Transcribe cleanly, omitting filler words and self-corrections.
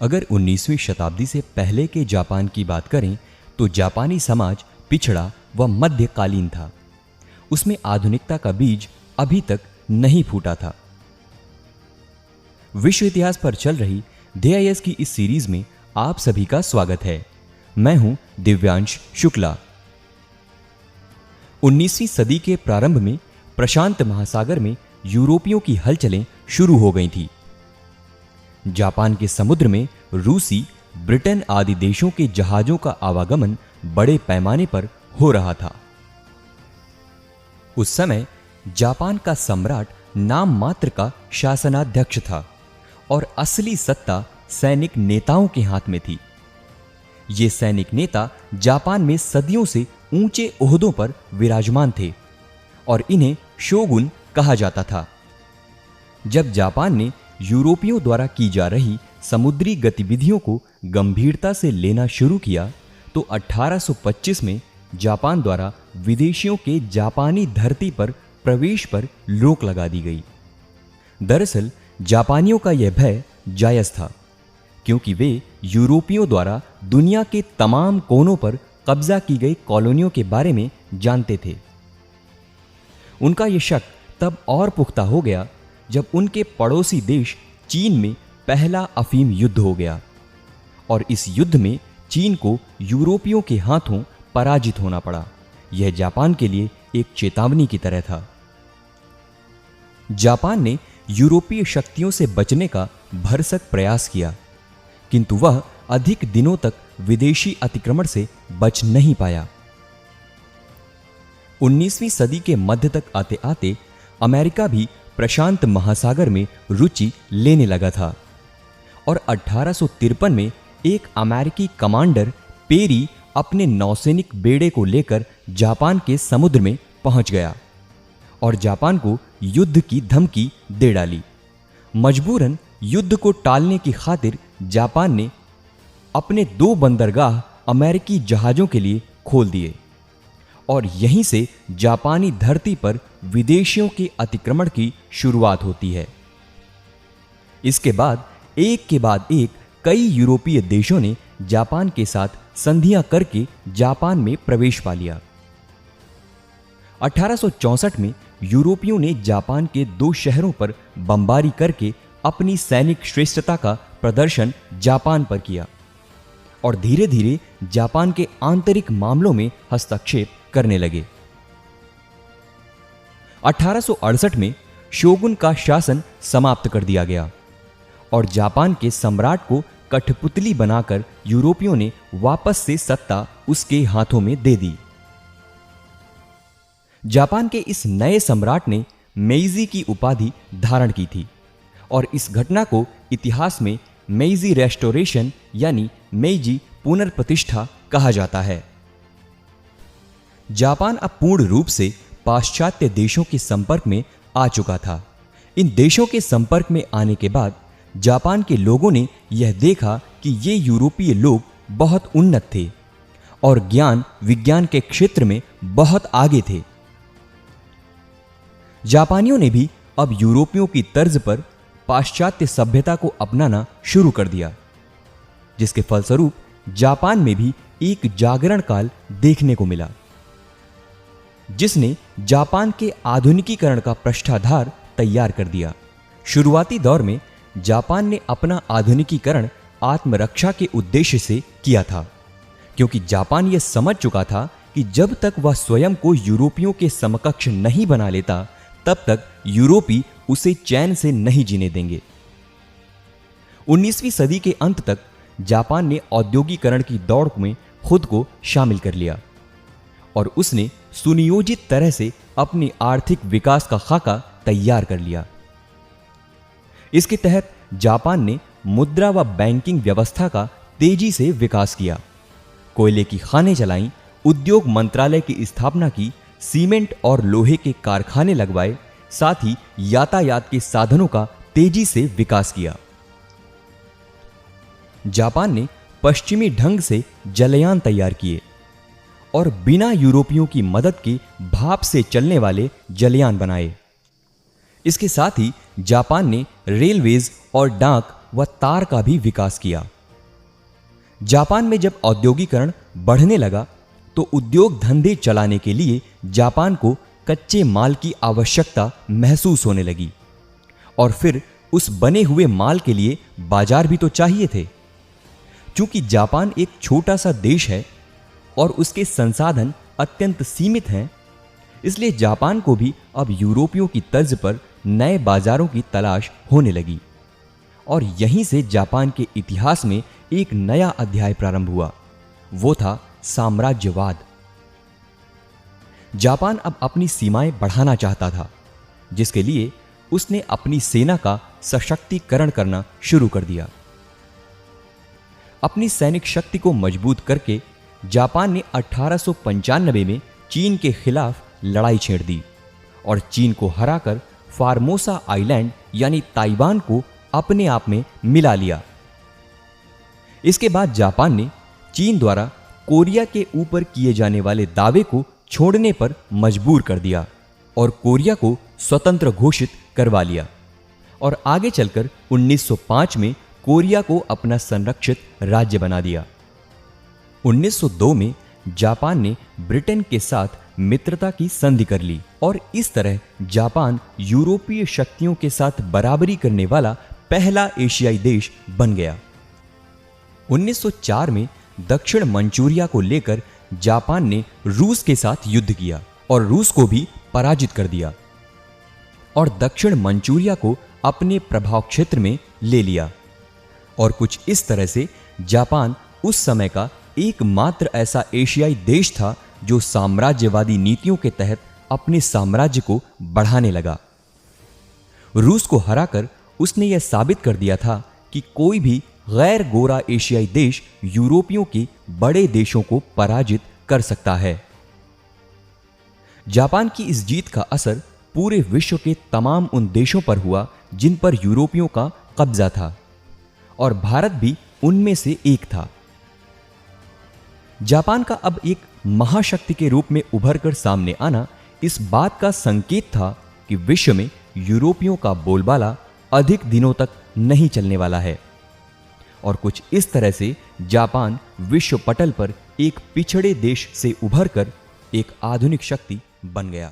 अगर 19वीं शताब्दी से पहले के जापान की बात करें तो जापानी समाज पिछड़ा व मध्यकालीन था। उसमें आधुनिकता का बीज अभी तक नहीं फूटा था। विश्व इतिहास पर चल रही DIS की इस सीरीज में आप सभी का स्वागत है। मैं हूं दिव्यांश शुक्ला। 19वीं सदी के प्रारंभ में प्रशांत महासागर में यूरोपियों की हलचलें शुरू हो गई थी। जापान के समुद्र में रूसी, ब्रिटेन आदि देशों के जहाजों का आवागमन बड़े पैमाने पर हो रहा था। उस समय जापान का सम्राट नाम मात्र का शासनाध्यक्ष था और असली सत्ता सैनिक नेताओं के हाथ में थी। ये सैनिक नेता जापान में सदियों से ऊंचे ओहदों पर विराजमान थे और इन्हें शोगुन कहा जाता था। जब जापान ने यूरोपियों द्वारा की जा रही समुद्री गतिविधियों को गंभीरता से लेना शुरू किया तो 1825 में जापान द्वारा विदेशियों के जापानी धरती पर प्रवेश पर रोक लगा दी गई। दरअसल जापानियों का यह भय जायज था, क्योंकि वे यूरोपियों द्वारा दुनिया के तमाम कोनों पर कब्जा की गई कॉलोनियों के बारे में जानते थे। उनका यह शक तब और पुख्ता हो गया जब उनके पड़ोसी देश चीन में पहला अफीम युद्ध हो गया और इस युद्ध में चीन को यूरोपियों के हाथों पराजित होना पड़ा। यह जापान के लिए एक चेतावनी की तरह था। जापान ने यूरोपीय शक्तियों से बचने का भरसक प्रयास किया, किंतु वह अधिक दिनों तक विदेशी अतिक्रमण से बच नहीं पाया। 19वीं सदी के मध्य तक आते आते अमेरिका भी प्रशांत महासागर में रुचि लेने लगा था और 1853 में एक अमेरिकी कमांडर पेरी अपने नौसैनिक बेड़े को लेकर जापान के समुद्र में पहुंच गया और जापान को युद्ध की धमकी दे डाली। मजबूरन युद्ध को टालने की खातिर जापान ने अपने 2 बंदरगाह अमेरिकी जहाजों के लिए खोल दिए और यहीं से जापानी धरती पर विदेशियों के अतिक्रमण की शुरुआत होती है। इसके बाद एक के बाद एक कई यूरोपीय देशों ने जापान के साथ संधियां करके जापान में प्रवेश पा लिया। 1864 में यूरोपियों ने जापान के 2 शहरों पर बमबारी करके अपनी सैनिक श्रेष्ठता का प्रदर्शन जापान पर किया और धीरे धीरे जापान के आंतरिक मामलों में हस्तक्षेप करने लगे। 1868 में शोगुन का शासन समाप्त कर दिया गया और जापान के सम्राट को कठपुतली बनाकर यूरोपियों ने वापस से सत्ता उसके हाथों में दे दी। जापान के इस नए सम्राट ने मेइजी की उपाधि धारण की थी और इस घटना को इतिहास में मेइजी रेस्टोरेशन यानी मेइजी पुनर्प्रतिष्ठा कहा जाता है। जापान अब पूर्ण रूप से पाश्चात्य देशों के संपर्क में आ चुका था। इन देशों के संपर्क में आने के बाद जापान के लोगों ने यह देखा कि ये यूरोपीय लोग बहुत उन्नत थे और ज्ञान विज्ञान के क्षेत्र में बहुत आगे थे। जापानियों ने भी अब यूरोपियों की तर्ज पर पाश्चात्य सभ्यता को अपनाना शुरू कर दिया, जिसके फलस्वरूप जापान में भी एक जागरण काल देखने को मिला, जिसने जापान के आधुनिकीकरण का पृष्ठाधार तैयार कर दिया। शुरुआती दौर में जापान ने अपना आधुनिकीकरण आत्मरक्षा के उद्देश्य से किया था, क्योंकि जापान यह समझ चुका था कि जब तक वह स्वयं को यूरोपियों के समकक्ष नहीं बना लेता तब तक यूरोपी उसे चैन से नहीं जीने देंगे। 19वीं सदी के अंत तक जापान ने औद्योगिकरण की दौड़ में खुद को शामिल कर लिया और उसने सुनियोजित तरह से अपनी आर्थिक विकास का खाका तैयार कर लिया। इसके तहत जापान ने मुद्रा व बैंकिंग व्यवस्था का तेजी से विकास किया, कोयले की खानें चलाईं, उद्योग मंत्रालय की स्थापना की, सीमेंट और लोहे के कारखाने लगवाए, साथ ही यातायात के साधनों का तेजी से विकास किया। जापान ने पश्चिमी ढंग से जलयान तैयार किए और बिना यूरोपियों की मदद के भाप से चलने वाले जलयान बनाए। इसके साथ ही जापान ने रेलवेज और डाक व तार का भी विकास किया जापान में जब औद्योगिकरण बढ़ने लगा तो उद्योग धंधे चलाने के लिए जापान को कच्चे माल की आवश्यकता महसूस होने लगी और फिर उस बने हुए माल के लिए बाजार भी तो चाहिए थे। क्योंकि जापान एक छोटा सा देश है और उसके संसाधन अत्यंत सीमित हैं, इसलिए जापान को भी अब यूरोपियों की तर्ज पर नए बाजारों की तलाश होने लगी और यहीं से जापान के इतिहास में एक नया अध्याय प्रारंभ हुआ। वो था साम्राज्यवाद। जापान अब अपनी सीमाएं बढ़ाना चाहता था, जिसके लिए उसने अपनी सेना का सशक्तिकरण करना शुरू कर दिया। अपनी सैनिक शक्ति को मजबूत करके जापान ने 1895 में चीन के खिलाफ लड़ाई छेड़ दी और चीन को हराकर फार्मोसा आइलैंड यानी ताइवान को अपने आप में मिला लिया। इसके बाद जापान ने चीन द्वारा कोरिया के ऊपर किए जाने वाले दावे को छोड़ने पर मजबूर कर दिया और कोरिया को स्वतंत्र घोषित करवा लिया और आगे चलकर 1905 में कोरिया को अपना संरक्षित राज्य बना दिया। 1902 में जापान ने ब्रिटेन के साथ मित्रता की संधि कर ली और इस तरह जापान यूरोपीय शक्तियों के साथ बराबरी करने वाला पहला एशियाई देश बन गया। 1904 में दक्षिण मंचूरिया को लेकर जापान ने रूस के साथ युद्ध किया और रूस को भी पराजित कर दिया और दक्षिण मंचूरिया को अपने प्रभाव क्षेत्र में ले लिया। और कुछ इस तरह से जापान उस समय का एकमात्र ऐसा एशियाई देश था जो साम्राज्यवादी नीतियों के तहत अपने साम्राज्य को बढ़ाने लगा। रूस को हराकर उसने यह साबित कर दिया था कि कोई भी गैर गोरा एशियाई देश यूरोपियों के बड़े देशों को पराजित कर सकता है। जापान की इस जीत का असर पूरे विश्व के तमाम उन देशों पर हुआ जिन पर यूरोपियों का कब्जा था और भारत भी उनमें से एक था। जापान का अब एक महाशक्ति के रूप में उभरकर सामने आना इस बात का संकेत था कि विश्व में यूरोपियों का बोलबाला अधिक दिनों तक नहीं चलने वाला है और कुछ इस तरह से जापान विश्व पटल पर एक पिछड़े देश से उभरकर एक आधुनिक शक्ति बन गया।